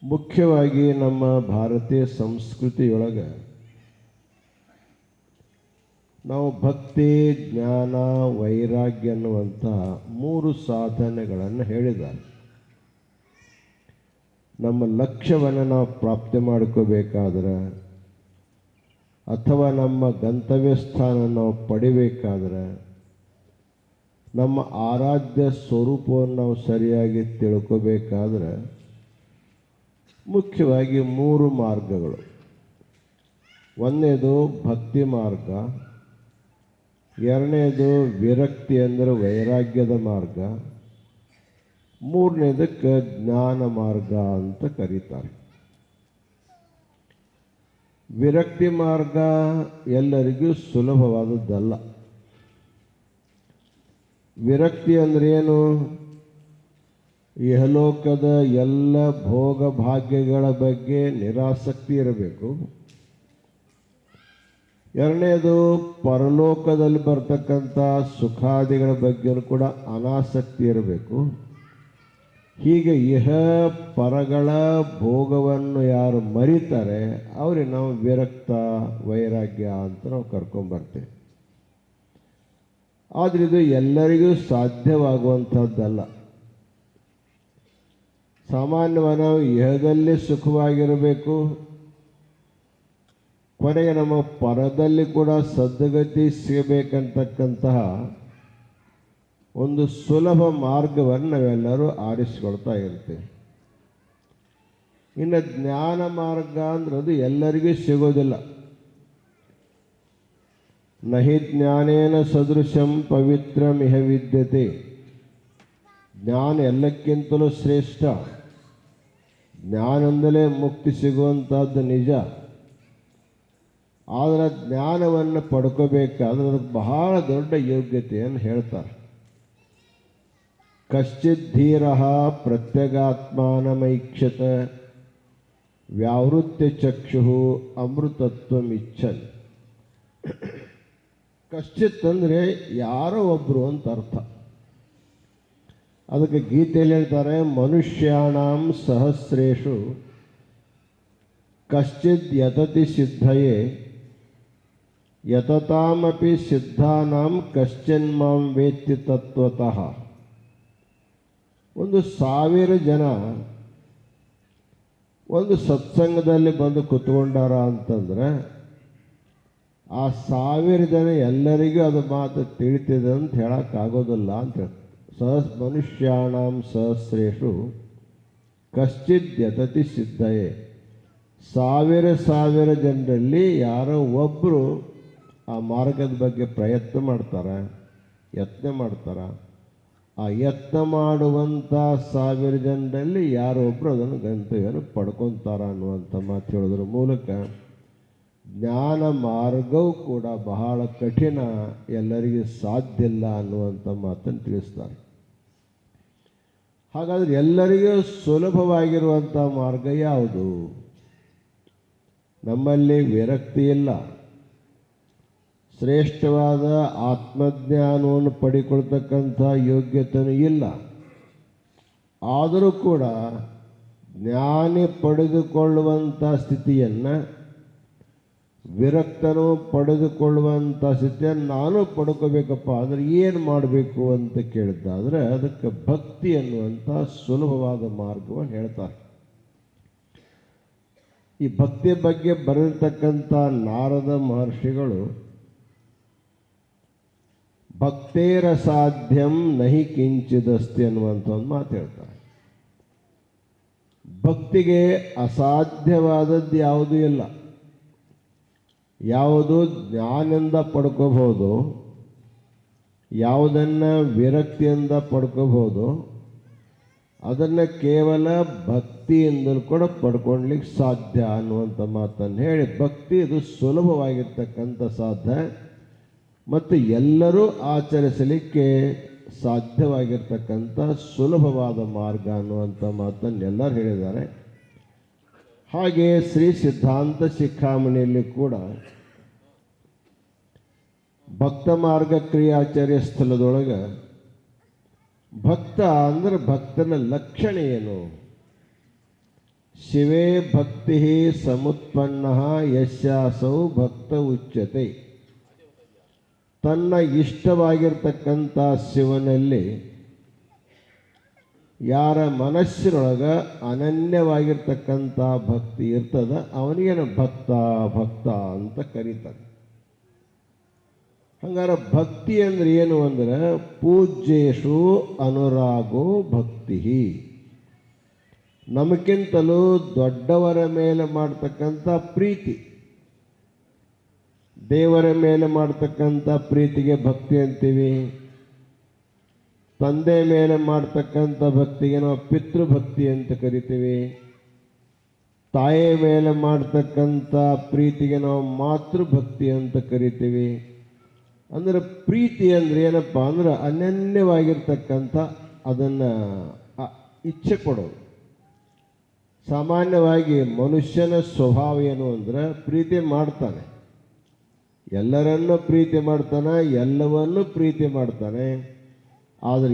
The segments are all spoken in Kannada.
ಮುಖ್ಯವಾಗಿ ನಮ್ಮ ಭಾರತೀಯ ಸಂಸ್ಕೃತಿಯೊಳಗೆ ನಾವು ಭಕ್ತಿ, ಜ್ಞಾನ, ವೈರಾಗ್ಯ ಅನ್ನುವಂಥ 3 ಸಾಧನೆಗಳನ್ನು ಹೇಳಿದ್ದಾರೆ. ನಮ್ಮ ಲಕ್ಷ್ಯವನ್ನು ನಾವು ಪ್ರಾಪ್ತಿ ಮಾಡ್ಕೋಬೇಕಾದ್ರೆ ಅಥವಾ ನಮ್ಮ ಗಂತವ್ಯ ಸ್ಥಾನ ನಾವು ಪಡಿಬೇಕಾದ್ರೆ ನಮ್ಮ ಆರಾಧ್ಯ ಸ್ವರೂಪವನ್ನು ನಾವು ಸರಿಯಾಗಿ ತಿಳ್ಕೋಬೇಕಾದ್ರೆ ಮುಖ್ಯವಾಗಿ 3 ಮಾರ್ಗಗಳು. ಒಂದನೇದು ಭಕ್ತಿ ಮಾರ್ಗ, ಎರಡನೇದು ವಿರಕ್ತಿ ಅಂದರೆ ವೈರಾಗ್ಯದ ಮಾರ್ಗ, ಮೂರನೇದಕ್ಕೆ ಜ್ಞಾನ ಮಾರ್ಗ ಅಂತ ಕರೀತಾರೆ. ವಿರಕ್ತಿ ಮಾರ್ಗ ಎಲ್ಲರಿಗೂ ಸುಲಭವಾದದ್ದಲ್ಲ. ವಿರಕ್ತಿ ಅಂದ್ರೆ ಏನು? ಇಹಲೋಕದ ಎಲ್ಲ ಭೋಗ ಭಾಗ್ಯಗಳ ಬಗ್ಗೆ ನಿರಾಸಕ್ತಿ ಇರಬೇಕು. ಎರಡನೇದು ಪರಲೋಕದಲ್ಲಿ ಬರ್ತಕ್ಕಂಥ ಸುಖಾದಿಗಳ ಬಗ್ಗೆ ಕೂಡ ಅನಾಸಕ್ತಿ ಇರಬೇಕು. ಹೀಗೆ ಇಹ ಪರಗಳ ಭೋಗವನ್ನು ಯಾರು ಮರಿತಾರೆ ಅವ್ರಿಗೆ ನಾವು ವಿರಕ್ತ, ವೈರಾಗ್ಯ ಅಂತ ನಾವು ಕರ್ಕೊಂಬರ್ತೇವೆ. ಆದರೆ ಇದು ಎಲ್ಲರಿಗೂ ಸಾಧ್ಯವಾಗುವಂಥದ್ದಲ್ಲ. ಸಾಮಾನ್ಯವಾಗಿ ನಾವು ಇಹದಲ್ಲಿ ಸುಖವಾಗಿರಬೇಕು, ಕೊನೆಗೆ ನಮ್ಮ ಪರದಲ್ಲಿ ಕೂಡ ಸದ್ಗತಿ ಸಿಗಬೇಕಂತಕ್ಕಂತಹ ಒಂದು ಸುಲಭ ಮಾರ್ಗವನ್ನು ನಾವೆಲ್ಲರೂ ಆರಿಸಿಕೊಳ್ತಾ ಇರ್ತೇವೆ. ಇನ್ನು ಜ್ಞಾನ ಮಾರ್ಗ ಅಂದ್ರೆ ಅದು ಎಲ್ಲರಿಗೂ ಸಿಗೋದಿಲ್ಲ. ನಹಿ ಜ್ಞಾನೇನ ಸದೃಶಂ ಪವಿತ್ರಮಿಹ ವಿದ್ಯತೆ. ಜ್ಞಾನ ಎಲ್ಲಕ್ಕಿಂತಲೂ ಶ್ರೇಷ್ಠ. ಜ್ಞಾನದಿಂದಲೇ ಮುಕ್ತಿ ಸಿಗುವಂಥದ್ದು ನಿಜ. ಆದರೆ ಜ್ಞಾನವನ್ನು ಪಡ್ಕೋಬೇಕಾದ್ರೆ ಅದಕ್ಕೆ ಬಹಳ ದೊಡ್ಡ ಯೋಗ್ಯತೆಯನ್ನು ಹೇಳ್ತಾರೆ. ಕಶ್ಚಿತ್ ಧೀರ ಪ್ರತ್ಯಗಾತ್ಮಾನಮೈಕ್ಷತ ವ್ಯಾವೃತ್ಯ ಚಕ್ಷು ಅಮೃತತ್ವಮಿಚ್ಛನ್. ಕಶ್ಚಿತ್ ಅಂದರೆ ಯಾರೋ ಒಬ್ಬರು ಅಂತ ಅರ್ಥ. ಅದಕ್ಕೆ ಗೀತೆಯಲ್ಲಿ ಹೇಳ್ತಾರೆ, ಮನುಷ್ಯಾಣಾಂ ಸಹಸ್ರೇಷು ಕಶ್ಚಿತ್ ಯತತಿ ಸಿದ್ಧಯೇ ಯತತಾಮಪಿ ಸಿದ್ಧಾನಾಂ ಕಶ್ಚಿನ್ ಮಾಂ ವೇತ್ತಿ ತತ್ವತಃ. 1,000 ಜನ ಒಂದು ಸತ್ಸಂಗದಲ್ಲಿ ಬಂದು ಕುತ್ಕೊಂಡಾರ ಅಂತಂದ್ರೆ ಆ 1,000 ಜನ ಎಲ್ಲರಿಗೂ ಅದು ಮಾತು ತಿಳಿತಿದೆ ಅಂತ ಹೇಳೋಕ್ಕಾಗೋದಿಲ್ಲ ಅಂತ. ಮನುಷ್ಯಾಣಾಂ ಸಹಸ್ರೇಷು ಕಶ್ಚಿತ್ ಯತತಿ ಸಿದ್ಧಯೇ. 1,000 ಜನರಲ್ಲಿ ಯಾರೋ ಒಬ್ಬರು ಆ ಮಾರ್ಗದ ಬಗ್ಗೆ ಪ್ರಯತ್ನ ಮಾಡ್ತಾರೆ, ಯತ್ನ ಮಾಡ್ತಾರೆ. ಆ ಯತ್ನ ಮಾಡುವಂಥ 1,000 ಜನರಲ್ಲಿ ಯಾರೊಬ್ಬರು ಅದನ್ನು ಗಂತವ್ಯವನ್ನು ಪಡ್ಕೊತಾರ ಅನ್ನುವಂಥ ಮಾತು ಹೇಳೋದ್ರ ಮೂಲಕ ಜ್ಞಾನ ಮಾರ್ಗವು ಕೂಡ ಬಹಳ ಕಠಿಣ, ಎಲ್ಲರಿಗೂ ಸಾಧ್ಯ ಇಲ್ಲ ಅನ್ನುವಂಥ ಮಾತನ್ನು ತಿಳಿಸ್ತಾರೆ. ಹಾಗಾದರೆ ಎಲ್ಲರಿಗೂ ಸುಲಭವಾಗಿರುವಂಥ ಮಾರ್ಗ ಯಾವುದು? ನಮ್ಮಲ್ಲಿ ವಿರಕ್ತಿ ಇಲ್ಲ, ಶ್ರೇಷ್ಠವಾದ ಆತ್ಮಜ್ಞಾನವನ್ನು ಪಡಿಕೊಳ್ತಕ್ಕಂಥ ಯೋಗ್ಯತೆಯೂ ಇಲ್ಲ. ಆದರೂ ಕೂಡ ಜ್ಞಾನಿ ಪಡೆದುಕೊಳ್ಳುವಂಥ ಸ್ಥಿತಿಯನ್ನು, ವಿರಕ್ತನು ಪಡೆದುಕೊಳ್ಳುವಂಥ ಸ್ಥಿತಿಯನ್ನು ನಾನು ಪಡ್ಕೋಬೇಕಪ್ಪ ಅಂದರೆ ಏನು ಮಾಡಬೇಕು ಅಂತ ಕೇಳಿದ್ದಾದರೆ ಅದಕ್ಕೆ ಭಕ್ತಿ ಅನ್ನುವಂಥ ಸುಲಭವಾದ ಮಾರ್ಗವನ್ನು ಹೇಳ್ತಾರೆ. ಈ ಭಕ್ತಿಯ ಬಗ್ಗೆ ಬರೆದಿರ್ತಕ್ಕಂಥ ನಾರದ ಮಹರ್ಷಿಗಳು ಭಕ್ತೇರ ಸಾಧ್ಯಂ ನಹಿ ಕಿಂಚಿದಸ್ತಿ ಅನ್ನುವಂಥ ಒಂದು ಮಾತು ಹೇಳ್ತಾರೆ. ಭಕ್ತಿಗೆ ಅಸಾಧ್ಯವಾದದ್ದು ಯಾವುದೂ ಇಲ್ಲ. ಯಾವುದು ಜ್ಞಾನದಿಂದ ಪಡ್ಕೋಬಹುದು, ಯಾವುದನ್ನು ವಿರಕ್ತಿಯಿಂದ ಪಡ್ಕೋಬಹುದು, ಅದನ್ನು ಕೇವಲ ಭಕ್ತಿಯಿಂದಲೂ ಕೂಡ ಪಡ್ಕೊಳ್ಲಿಕ್ಕೆ ಸಾಧ್ಯ ಅನ್ನುವಂಥ ಮಾತನ್ನು ಹೇಳಿ, ಭಕ್ತಿ ಇದು ಸುಲಭವಾಗಿರ್ತಕ್ಕಂಥ ಸಾಧ್ಯ ಮತ್ತು ಎಲ್ಲರೂ ಆಚರಿಸಲಿಕ್ಕೆ ಸಾಧ್ಯವಾಗಿರ್ತಕ್ಕಂಥ ಸುಲಭವಾದ ಮಾರ್ಗ ಅನ್ನುವಂಥ ಮಾತನ್ನು ಎಲ್ಲರೂ ಹೇಳಿದ್ದಾರೆ. ಹಾಗೆ ಶ್ರೀ ಸಿದ್ಧಾಂತ ಶಿಖಾಮಣಿಯಲ್ಲಿ ಕೂಡ ಭಕ್ತ ಮಾರ್ಗ ಕ್ರಿಯಾಚಾರ್ಯ ಸ್ಥಳದೊಳಗೆ ಭಕ್ತ ಅಂದರೆ ಭಕ್ತನ ಲಕ್ಷಣ ಏನು? ಶಿವೇ ಭಕ್ತಿ ಸಮುತ್ಪನ್ನ ಯಸ್ಯಾಸೌ ಭಕ್ತ ಉಚ್ಯತೆ. ತನ್ನ ಇಷ್ಟವಾಗಿರ್ತಕ್ಕಂಥ ಶಿವನಲ್ಲಿ ಯಾರ ಮನಸ್ಸಿನೊಳಗೆ ಅನನ್ಯವಾಗಿರ್ತಕ್ಕಂಥ ಭಕ್ತಿ ಇರ್ತದ ಅವನಿಗೇನು ಭಕ್ತ ಭಕ್ತ ಅಂತ ಕರೀತಾರೆ. ಹಂಗಾರೆ ಭಕ್ತಿ ಅಂದ್ರೆ ಏನು ಅಂದ್ರೆ ಪೂಜ್ಯೇಶು ಅನುರಾಗೋ ಭಕ್ತಿ. ನಮಗಿಂತಲೂ ದೊಡ್ಡವರ ಮೇಲೆ ಮಾಡ್ತಕ್ಕಂಥ ಪ್ರೀತಿ, ದೇವರ ಮೇಲೆ ಮಾಡ್ತಕ್ಕಂಥ ಪ್ರೀತಿಗೆ ಭಕ್ತಿ ಅಂತೀವಿ. ತಂದೆ ಮೇಲೆ ಮಾಡ್ತಕ್ಕಂಥ ಭಕ್ತಿಗೆ ನಾವು ಪಿತೃಭಕ್ತಿ ಅಂತ ಕರಿತೀವಿ. ತಾಯಿಯ ಮೇಲೆ ಮಾಡ್ತಕ್ಕಂಥ ಪ್ರೀತಿಗೆ ನಾವು ಮಾತೃಭಕ್ತಿ ಅಂತ ಕರಿತೀವಿ. ಅಂದ್ರೆ ಪ್ರೀತಿ ಅಂದ್ರೆ ಏನಪ್ಪ ಅಂದ್ರೆ ಅನನ್ಯವಾಗಿರ್ತಕ್ಕಂಥ ಅದನ್ನು ಇಚ್ಛೆ ಕೊಡೋದು. ಸಾಮಾನ್ಯವಾಗಿ ಮನುಷ್ಯನ ಸ್ವಭಾವ ಏನು ಅಂದ್ರೆ ಪ್ರೀತಿ ಮಾಡ್ತಾನೆ, ಎಲ್ಲರನ್ನೂ ಪ್ರೀತಿ ಮಾಡ್ತಾನೆ, ಎಲ್ಲವನ್ನೂ ಪ್ರೀತಿ ಮಾಡ್ತಾನೆ. ಆದರೆ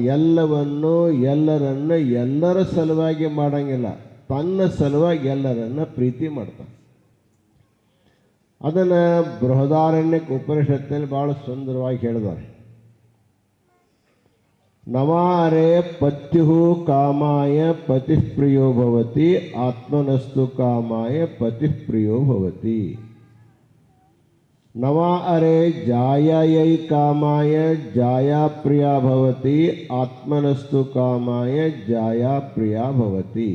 ಎಲ್ಲರನ್ನು ಎಲ್ಲರ ಸಲುವಾಗಿ ಮಾಡಂಗಿಲ್ಲ, ತನ್ನ ಸಲುವಾಗಿ ಎಲ್ಲರನ್ನ ಪ್ರೀತಿ ಮಾಡ್ತಾನೆ. ಅದನ್ನು ಬೃಹದಾರಣ್ಯಕ ಉಪನಿಷತ್ತಿನಲ್ಲಿ ಭಾಳ ಸುಂದರವಾಗಿ ಹೇಳಿದ್ದಾರೆ. ನವಾರೇ ಪತ್ಯು ಕಾಮಾಯ ಪತಿಪ್ರಿಯೋ ಭವತಿ ಆತ್ಮನಸ್ತು ಕಾಮಾಯ ಪತಿಪ್ರಿಯೋ ಭವತಿ. ನವಾ ಅರೆ ಜಾಯೈ ಕಾಮಾಯ ಜಾಯಾ ಪ್ರಿಯಾ ಭವತಿ ಆತ್ಮನಸ್ತು ಕಾಮಾಯ ಜಾಯಾ ಪ್ರಿಯಾ ಭವತಿ.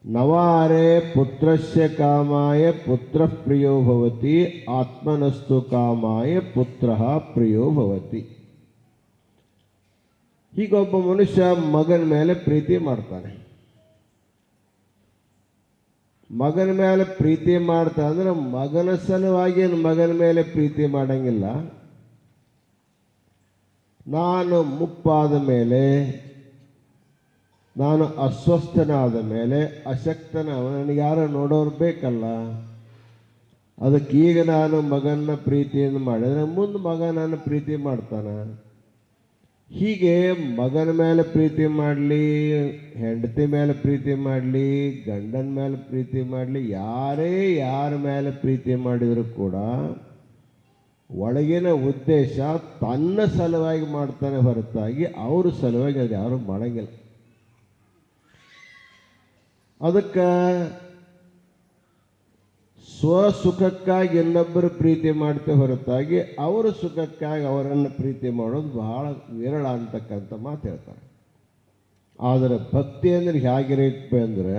ನವಾ ಅರೆ ಪುತ್ರಸ್ಯ ಕಾಮಾಯ ಪುತ್ರ ಪ್ರಿಯೋ ಭವತಿ ಆತ್ಮನಸ್ತು ಕಾಮಾಯ ಪುತ್ರ ಪ್ರಿಯೋ ಭವತಿ. ಹೀಗೊಬ್ಬ ಮನುಷ್ಯ ಮಗನ ಮೇಲೆ ಪ್ರೀತಿ ಮಾಡ್ತಾನೆ. ಮಗನ ಮೇಲೆ ಪ್ರೀತಿ ಮಾಡ್ತಾ ಅಂದ್ರೆ ಮಗನ ಸಲುವಾಗಿ ಮಗನ ಮೇಲೆ ಪ್ರೀತಿ ಮಾಡಂಗಿಲ್ಲ. ನಾನು ಮುಪ್ಪಾದ ಮೇಲೆ, ನಾನು ಅಸ್ವಸ್ಥನಾದ ಮೇಲೆ, ನನಗೆ ಯಾರು ನೋಡೋರು ಬೇಕಲ್ಲ, ಅದಕ್ಕೆ ಈಗ ನಾನು ಮಗನ ಪ್ರೀತಿಯನ್ನು ಮಾಡಿದ್ರೆ ಮುಂದೆ ಮಗ ನನ್ನ ಪ್ರೀತಿ ಮಾಡ್ತಾನೆ. ಹೀಗೆ ಮಗನ ಮೇಲೆ ಪ್ರೀತಿ ಮಾಡಲಿ, ಹೆಂಡತಿ ಮೇಲೆ ಪ್ರೀತಿ ಮಾಡಲಿ, ಗಂಡನ ಮೇಲೆ ಪ್ರೀತಿ ಮಾಡಲಿ, ಯಾರ ಮೇಲೆ ಪ್ರೀತಿ ಮಾಡಿದರೂ ಕೂಡ ಒಳಗಿನ ಉದ್ದೇಶ ತನ್ನ ಸಲುವಾಗಿ ಮಾಡ್ತಾನೆ ಹೊರತಾಗಿ ಅವ್ರ ಸಲುವಾಗಿ ಅದು ಯಾರು ಮಾಡಂಗಿಲ್ಲ. ಅದಕ್ಕೆ ಸ್ವಸುಖಕ್ಕಾಗಿ ಇನ್ನೊಬ್ಬರು ಪ್ರೀತಿ ಮಾಡ್ತೇವೆ ಹೊರತಾಗಿ ಅವರ ಸುಖಕ್ಕಾಗಿ ಅವರನ್ನು ಪ್ರೀತಿ ಮಾಡೋದು ಬಹಳ ವಿರಳ ಅಂತಕ್ಕಂಥ ಮಾತು ಹೇಳ್ತಾರೆ. ಆದರೆ ಭಕ್ತಿ ಅಂದರೆ ಹೇಗಿರಬೇಕು ಅಂದರೆ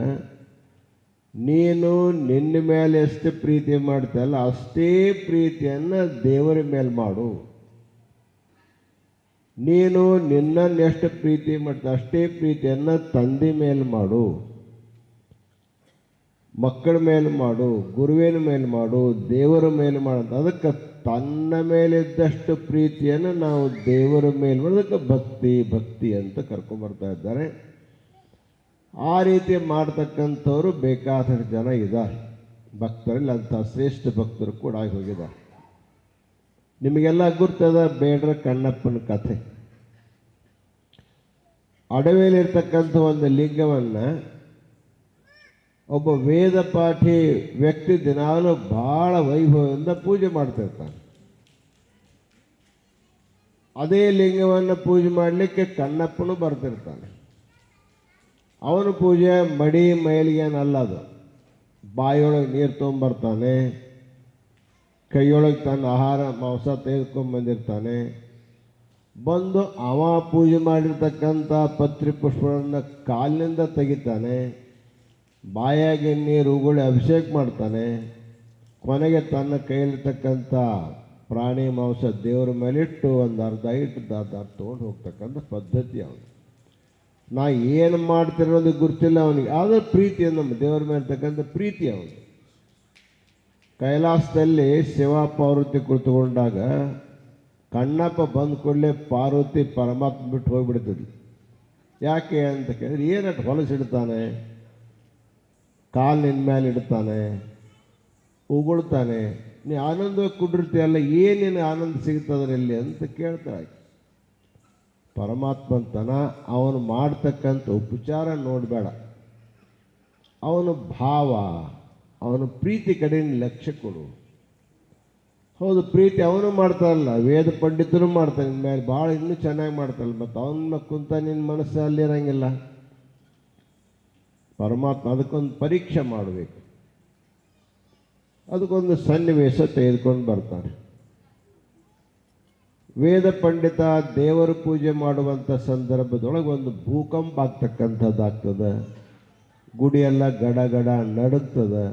ನೀನು ನಿನ್ನ ಮೇಲೆ ಎಷ್ಟು ಪ್ರೀತಿ ಮಾಡ್ತೀಯಲ್ಲ ಅಷ್ಟೇ ಪ್ರೀತಿಯನ್ನು ದೇವರ ಮೇಲೆ ಮಾಡು. ನೀನು ನಿನ್ನನ್ನು ಎಷ್ಟು ಪ್ರೀತಿ ಮಾಡ್ತೀಯ ಅಷ್ಟೇ ಪ್ರೀತಿಯನ್ನು ತಂದೆ ಮೇಲೆ ಮಾಡು, ಮಕ್ಕಳ ಮೇಲೆ ಮಾಡು, ಗುರುವಿನ ಮೇಲೆ ಮಾಡು, ದೇವರ ಮೇಲೆ ಮಾಡು. ಅದಕ್ಕೆ ತನ್ನ ಮೇಲಿದ್ದಷ್ಟು ಪ್ರೀತಿಯನ್ನು ನಾವು ದೇವರ ಮೇಲೆ ಮಾಡೋದಕ್ಕೆ ಭಕ್ತಿ ಅಂತ ಕರ್ಕೊಂಡ್ಬರ್ತಾ ಇದ್ದಾರೆ. ಆ ರೀತಿ ಮಾಡ್ತಕ್ಕಂಥವ್ರು ಬೇಕಾದಷ್ಟು ಜನ ಇದ್ದಾರೆ. ಭಕ್ತರಲ್ಲಿ ಅಂಥ ಶ್ರೇಷ್ಠ ಭಕ್ತರು ಕೂಡ ಆಗಿ ಹೋಗಿದ್ದಾರೆ. ನಿಮಗೆಲ್ಲ ಗುರ್ತದ ಬೇಡ್ರ ಕಣ್ಣಪ್ಪನ ಕಥೆ. ಅಡವಿಯಲ್ಲಿರ್ತಕ್ಕಂಥ ಒಂದು ಲಿಂಗವನ್ನು ಒಬ್ಬ ವೇದ ಪಾಠಿ ವ್ಯಕ್ತಿ ದಿನಾಲು ಬಹಳ ವೈಭವದಿಂದ ಪೂಜೆ ಮಾಡ್ತಿರ್ತಾನೆ. ಅದೇ ಲಿಂಗವನ್ನು ಪೂಜೆ ಮಾಡಲಿಕ್ಕೆ ಕಣ್ಣಪ್ಪನು ಬರ್ತಿರ್ತಾನೆ. ಅವನ ಪೂಜೆ ಮಡಿ ಮೈಲಿಗೇನಲ್ಲ, ಅದು ಬಾಯಿಯೊಳಗೆ ನೀರು ತೊಗೊಂಬರ್ತಾನೆ, ಕೈಯೊಳಗೆ ತನ್ನ ಆಹಾರ ಮಾಂಸ ತೆಗೆದುಕೊಂಡ್ಬಂದಿರ್ತಾನೆ. ಬಂದು ಅವ ಪೂಜೆ ಮಾಡಿರ್ತಕ್ಕಂಥ ಪತ್ರಿ ಪುಷ್ಪಗಳನ್ನು ಕಾಲಿನಿಂದ ತೆಗಿತಾನೆ, ಬಾಯಾಗಿ ನೀರು ಉಗುಳಿ ಅಭಿಷೇಕ ಮಾಡ್ತಾನೆ. ಕೊನೆಗೆ ತನ್ನ ಕೈಯಲ್ಲಿರ್ತಕ್ಕಂಥ ಪ್ರಾಣಿ ಮಾಂಸ ದೇವರ ಮೇಲಿಟ್ಟು ಒಂದು ಅರ್ಧ ಇಟ್ಟು ತೊಗೊಂಡು ಹೋಗ್ತಕ್ಕಂಥ ಪದ್ಧತಿ ಅವನು. ನಾ ಏನು ಮಾಡ್ತಿರೋದು ಗುರ್ತಿಲ್ಲ ಅವನಿಗೆ, ಆದರೆ ಪ್ರೀತಿ ನಮ್ಮ ದೇವರ ಮೇಲೆ ಇರ್ತಕ್ಕಂಥ ಪ್ರೀತಿ ಅವನು. ಕೈಲಾಸದಲ್ಲಿ ಶಿವ ಪಾರ್ವತಿ ಕುಳಿತುಕೊಂಡಾಗ ಕಣ್ಣಪ್ಪ ಬಂದ ಕೂಡಲೇ ಪಾರ್ವತಿ ಪರಮಾತ್ಮ ಬಿಟ್ಟು ಹೋಗಿಬಿಡ್ತಿದ್ಲು. ಯಾಕೆ ಅಂತ ಕೇಳಿದ್ರೆ ಏನಟ್ಟು ಹೊಲಸಿಡ್ತಾನೆ, ಕಾಲು ನಿನ್ನ ಮೇಲೆ ಇಡ್ತಾನೆ, ಉಗುಳ್ತಾನೆ, ನೀ ಆನಂದ ಕುಡಿರ್ತೀಯಲ್ಲ, ಏನೇನು ಆನಂದ ಸಿಗ್ತದ್ರಲ್ಲಿ ಅಂತ ಕೇಳ್ತಾಳೆ. ಪರಮಾತ್ಮಂತನ ಅವನು ಮಾಡ್ತಕ್ಕಂಥ ಉಪಚಾರ ನೋಡಬೇಡ, ಅವನ ಭಾವ, ಅವನ ಪ್ರೀತಿ ಕಡೆ ಲಕ್ಷ್ಯ ಕೊಡು. ಹೌದು, ಪ್ರೀತಿ ಅವನು ಮಾಡ್ತಾರಲ್ಲ, ವೇದ ಪಂಡಿತರು ಮಾಡ್ತಾನೆ, ನಿನ್ನ ಮೇಲೆ ಭಾಳ ಇನ್ನೂ ಚೆನ್ನಾಗಿ ಮಾಡ್ತಾರಲ್ಲ, ಮತ್ತು ಅವನ ಕುಂತ ನಿನ್ನ ಮನಸ್ಸು ಅಲ್ಲಿರಂಗಿಲ್ಲ. ಪರಮಾತ್ಮ ಅದಕ್ಕೊಂದು ಪರೀಕ್ಷೆ ಮಾಡಬೇಕು, ಅದಕ್ಕೊಂದು ಸನ್ನಿವೇಶ ತೆಗೆದುಕೊಂಡು ಬರ್ತಾನೆ. ವೇದ ಪಂಡಿತ ದೇವರ ಪೂಜೆ ಮಾಡುವಂಥ ಸಂದರ್ಭದೊಳಗೆ ಒಂದು ಭೂಕಂಪ ಆಗ್ತಕ್ಕಂಥದ್ದಾಗ್ತದೆ. ಗುಡಿಯೆಲ್ಲ ಗಡ ಗಡ ನಡುಗ್ತದೆ.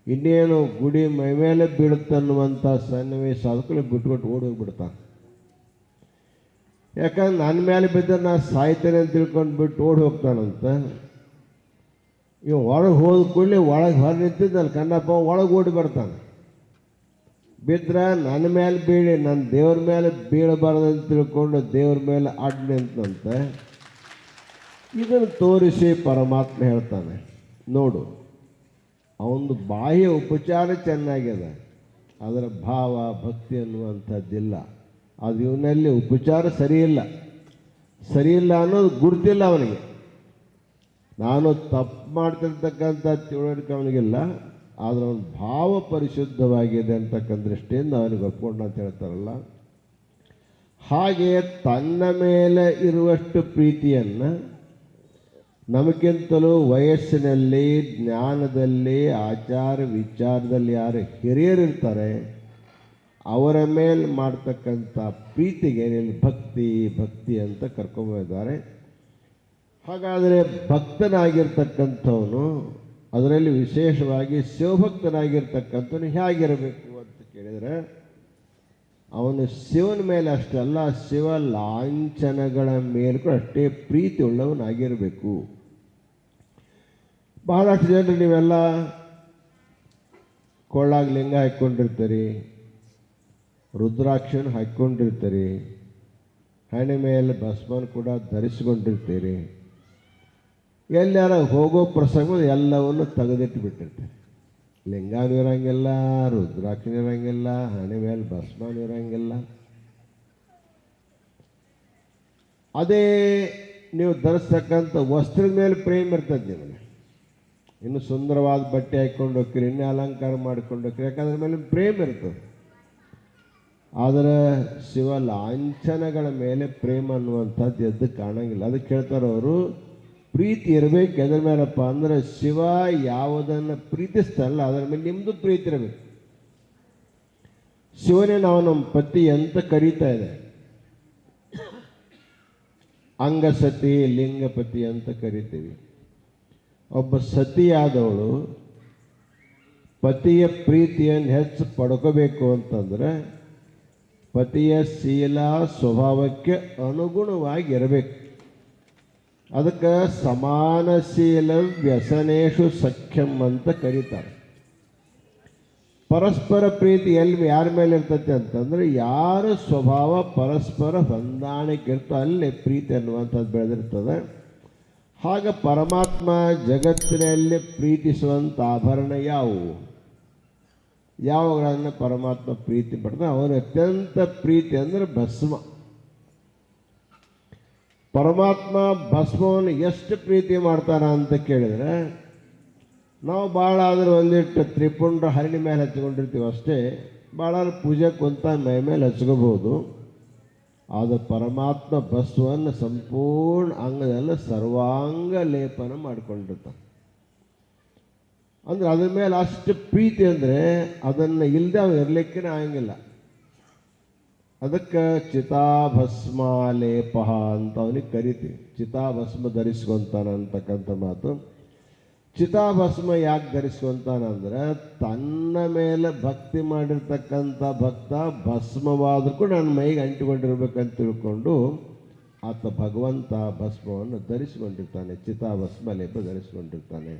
ಇನ್ನೇನು ಗುಡಿ ಮೈಮೇಲೆ ಬೀಳುತ್ತನ್ನುವಂಥ ಸನ್ನಿವೇಶ ಅದಕ್ಕೂ ಬಿಟ್ಕೊಟ್ಟು ಓಡೋಗ್ಬಿಡ್ತಾನೆ. ಯಾಕಂದ್ರೆ ನನ್ನ ಮೇಲೆ ಬಿದ್ದರೆ ನಾನು ಸಾಯ್ತೇನೆ ಅಂತ ತಿಳ್ಕೊಂಡು ಬಿಟ್ಟು ಓಡಿ ಹೋಗ್ತಾನಂತ. ಇವು ಒಳಗೆ ಹೋದ ಕೂಡಲೇ ಒಳಗೆ ಹೊರ ನಿಂತಿದ್ದಲ್ಲ ಕಣ್ಣಪ್ಪ, ಒಳಗೆ ಓಡಿ ಬರ್ತಾನೆ. ಬಿದ್ದರೆ ನನ್ನ ಮೇಲೆ ಬೀಳಿ, ನನ್ನ ದೇವ್ರ ಮೇಲೆ ಬೀಳಬಾರ್ದಂತ ತಿಳ್ಕೊಂಡು ದೇವ್ರ ಮೇಲೆ ಅಡ್ಡ ನಿಂತಂತೆ. ಇದನ್ನು ತೋರಿಸಿ ಪರಮಾತ್ಮ ಹೇಳ್ತಾನೆ, ನೋಡು ಅವನದು ಬಾಹ್ಯ ಉಪಚಾರ ಚೆನ್ನಾಗಿದೆ, ಅದರ ಭಾವ ಭಕ್ತಿ ಅನ್ನುವಂಥದ್ದಿಲ್ಲ. ಅದು ಇವನಲ್ಲಿ ಉಪಚಾರ ಸರಿಯಿಲ್ಲ ಅನ್ನೋದು ಗುರುತಿಲ್ಲ ಅವನಿಗೆ. ನಾನು ತಪ್ಪು ಮಾಡ್ತಿರ್ತಕ್ಕಂಥ ತಿಳುವಳಿಕೆ ಅವನಿಗಿಲ್ಲ, ಆದರೆ ಅವನ ಭಾವ ಪರಿಶುದ್ಧವಾಗಿದೆ ಅಂತಕ್ಕಂಥ ದೃಷ್ಟಿಯಿಂದ ಅವನಿಗೆ ಒಪ್ಕೊಂಡು ಅಂತ ಹೇಳ್ತಾರಲ್ಲ. ಹಾಗೆಯೇ ತನ್ನ ಮೇಲೆ ಇರುವಷ್ಟು ಪ್ರೀತಿಯನ್ನು ನಮಗಿಂತಲೂ ವಯಸ್ಸಿನಲ್ಲಿ, ಜ್ಞಾನದಲ್ಲಿ, ಆಚಾರ ವಿಚಾರದಲ್ಲಿ ಯಾರು ಹಿರಿಯರಿರ್ತಾರೆ ಅವರ ಮೇಲೆ ಮಾಡ್ತಕ್ಕಂಥ ಪ್ರೀತಿಗೆ ಇಲ್ಲಿ ಭಕ್ತಿ ಅಂತ ಕರ್ಕೊಂಬಂದಿದ್ದಾರೆ. ಹಾಗಾದರೆ ಭಕ್ತನಾಗಿರ್ತಕ್ಕಂಥವನು, ಅದರಲ್ಲಿ ವಿಶೇಷವಾಗಿ ಶಿವಭಕ್ತನಾಗಿರ್ತಕ್ಕಂಥವನು ಹೇಗಿರಬೇಕು ಅಂತ ಕೇಳಿದರೆ, ಅವನು ಶಿವನ ಮೇಲೆ ಅಷ್ಟಲ್ಲ, ಶಿವ ಲಾಂಛನಗಳ ಮೇಲೆ ಕೂಡ ಅಷ್ಟೇ ಪ್ರೀತಿ ಉಳ್ಳವನಾಗಿರಬೇಕು. ಬಹಳಷ್ಟು ಜನರು ನೀವೆಲ್ಲ ಕೊಳ್ಳಾಗ ಲಿಂಗ ಹಾಕ್ಕೊಂಡಿರ್ತೀರಿ, ರುದ್ರಾಕ್ಷನ ಹಾಕ್ಕೊಂಡಿರ್ತೀರಿ, ಹಣೆ ಮೇಲೆ ಭಸ್ಮನ ಕೂಡ ಧರಿಸ್ಕೊಂಡಿರ್ತೀರಿ. ಎಲ್ಲಾರ ಹೋಗೋ ಪ್ರಸಂಗ ಎಲ್ಲವನ್ನು ತೆಗೆದಿಟ್ಟು ಬಿಟ್ಟಿರ್ತೀರಿ. ಲಿಂಗಾನು ಇರೋಂಗಿಲ್ಲ, ರುದ್ರಾಕ್ಷನ ಇರೋಂಗಿಲ್ಲ, ಹಣೆ ಮೇಲೆ ಭಸ್ಮಾನು ಇರೋಂಗಿಲ್ಲ. ಅದೇ ನೀವು ಧರಿಸ್ತಕ್ಕಂಥ ವಸ್ತ್ರದ ಮೇಲೆ ಪ್ರೇಮ ಇರ್ತದೆ ನಿಮಗೆ. ಇನ್ನು ಸುಂದರವಾದ ಬಟ್ಟೆ ಹಾಕ್ಕೊಂಡು ಹೋಗ್ತೀರಿ, ಇನ್ನೂ ಅಲಂಕಾರ ಮಾಡ್ಕೊಂಡು ಹೋಗ್ತೀರಿ, ಯಾಕಂದ್ರೆ ಮೇಲೆ ಪ್ರೇಮ ಇರ್ತದೆ. ಆದರೆ ಶಿವ ಲಾಂಛನಗಳ ಮೇಲೆ ಪ್ರೇಮ ಅನ್ನುವಂಥದ್ದು ಎದ್ದು ಕಾಣಂಗಿಲ್ಲ. ಅದಕ್ಕೆ ಹೇಳ್ತಾರೆ ಅವರು, ಪ್ರೀತಿ ಇರಬೇಕು ಎದ್ರ ಮೇಲಪ್ಪ ಅಂದರೆ, ಶಿವ ಯಾವುದನ್ನು ಪ್ರೀತಿಸ್ತಲ್ಲ ಅದರ ಮೇಲೆ ನಿಮ್ಮದು ಪ್ರೀತಿ ಇರಬೇಕು. ಶಿವನೇ ನಾವು ನಮ್ಮ ಪತಿ ಅಂತ ಕರೀತಾ ಇದೆ, ಅಂಗಸತಿ ಲಿಂಗಪತಿ ಅಂತ ಕರಿತೀವಿ. ಒಬ್ಬ ಸತಿಯಾದವಳು ಪತಿಯ ಪ್ರೀತಿಯನ್ನು ಹೆಚ್ಚು ಪಡ್ಕೋಬೇಕು ಅಂತಂದರೆ ಪತಿಯ ಶೀಲ ಸ್ವಭಾವಕ್ಕೆ ಅನುಗುಣವಾಗಿರಬೇಕು. ಅದಕ್ಕೆ ಸಮಾನಶೀಲ ವ್ಯಸನೇಶು ಸಖ್ಯಂ ಅಂತ ಕರೀತಾರೆ. ಪರಸ್ಪರ ಪ್ರೀತಿ ಯಾರ ಮೇಲೆ ಇರ್ತೈತೆ ಅಂತಂದರೆ, ಯಾರ ಸ್ವಭಾವ ಪರಸ್ಪರ ಹೊಂದಾಣಿಕೆ ಇರ್ತೋ ಅಲ್ಲೇ ಪ್ರೀತಿ ಅನ್ನುವಂಥದ್ದು ಬೆಳೆದಿರ್ತದೆ. ಹಾಗೆ ಪರಮಾತ್ಮ ಜಗತ್ತಿನಲ್ಲಿ ಪ್ರೀತಿಸುವಂಥ ಆಭರಣ ಯಾವುಗಳನ್ನು ಪರಮಾತ್ಮ ಪ್ರೀತಿ ಪಡ್ತಾನೆ, ಅವನ ಅತ್ಯಂತ ಪ್ರೀತಿ ಅಂದರೆ ಭಸ್ಮ. ಪರಮಾತ್ಮ ಭಸ್ಮವನ್ನು ಎಷ್ಟು ಪ್ರೀತಿ ಮಾಡ್ತಾನ ಅಂತ ಕೇಳಿದರೆ, ನಾವು ಭಾಳ ಆದರೂ ಒಂದಿಟ್ಟು ತ್ರಿಪುಂಡ್ರ ಹರಣಿ ಮೇಲೆ ಹಚ್ಕೊಂಡಿರ್ತೀವಿ ಅಷ್ಟೇ, ಭಾಳ ಪೂಜೆ ಕುಂತ ಮೈ ಮೇಲೆ ಹಚ್ಕೋಬೋದು. ಆದರೆ ಪರಮಾತ್ಮ ಭಸ್ಮವನ್ನು ಸಂಪೂರ್ಣ ಅಂಗದಲ್ಲ ಸರ್ವಾಂಗ ಲೇಪನ ಮಾಡಿಕೊಂಡಿರ್ತಾನೆ. ಅಂದರೆ ಅದ್ರ ಮೇಲೆ ಅಷ್ಟು ಪ್ರೀತಿ ಅಂದರೆ ಅದನ್ನು ಇಲ್ಲದೆ ಅವನು ಇರಲಿಕ್ಕೇ ಆಗಂಗಿಲ್ಲ. ಅದಕ್ಕೆ ಚಿತಾಭಸ್ಮಾಲೇಪ ಅಂತ ಅವನಿಗೆ ಕರಿತೀವಿ. ಚಿತಾಭಸ್ಮ ಧರಿಸ್ಕೊಂತಾನಂತಕ್ಕಂಥ ಮಾತು. ಚಿತಾಭಸ್ಮ ಯಾಕೆ ಧರಿಸ್ಕೊಂತಾನಂದ್ರೆ, ತನ್ನ ಮೇಲೆ ಭಕ್ತಿ ಮಾಡಿರ್ತಕ್ಕಂಥ ಭಕ್ತ ಭಸ್ಮವಾದರೂ ಕೂಡ ನನ್ನ ಮೈಗೆ ಅಂಟಿಕೊಂಡಿರ್ಬೇಕಂತ ತಿಳ್ಕೊಂಡು ಆತ ಭಗವಂತ ಭಸ್ಮವನ್ನು ಧರಿಸ್ಕೊಂಡಿರ್ತಾನೆ, ಚಿತಾಭಸ್ಮ ಲೇಪ ಧರಿಸ್ಕೊಂಡಿರ್ತಾನೆ.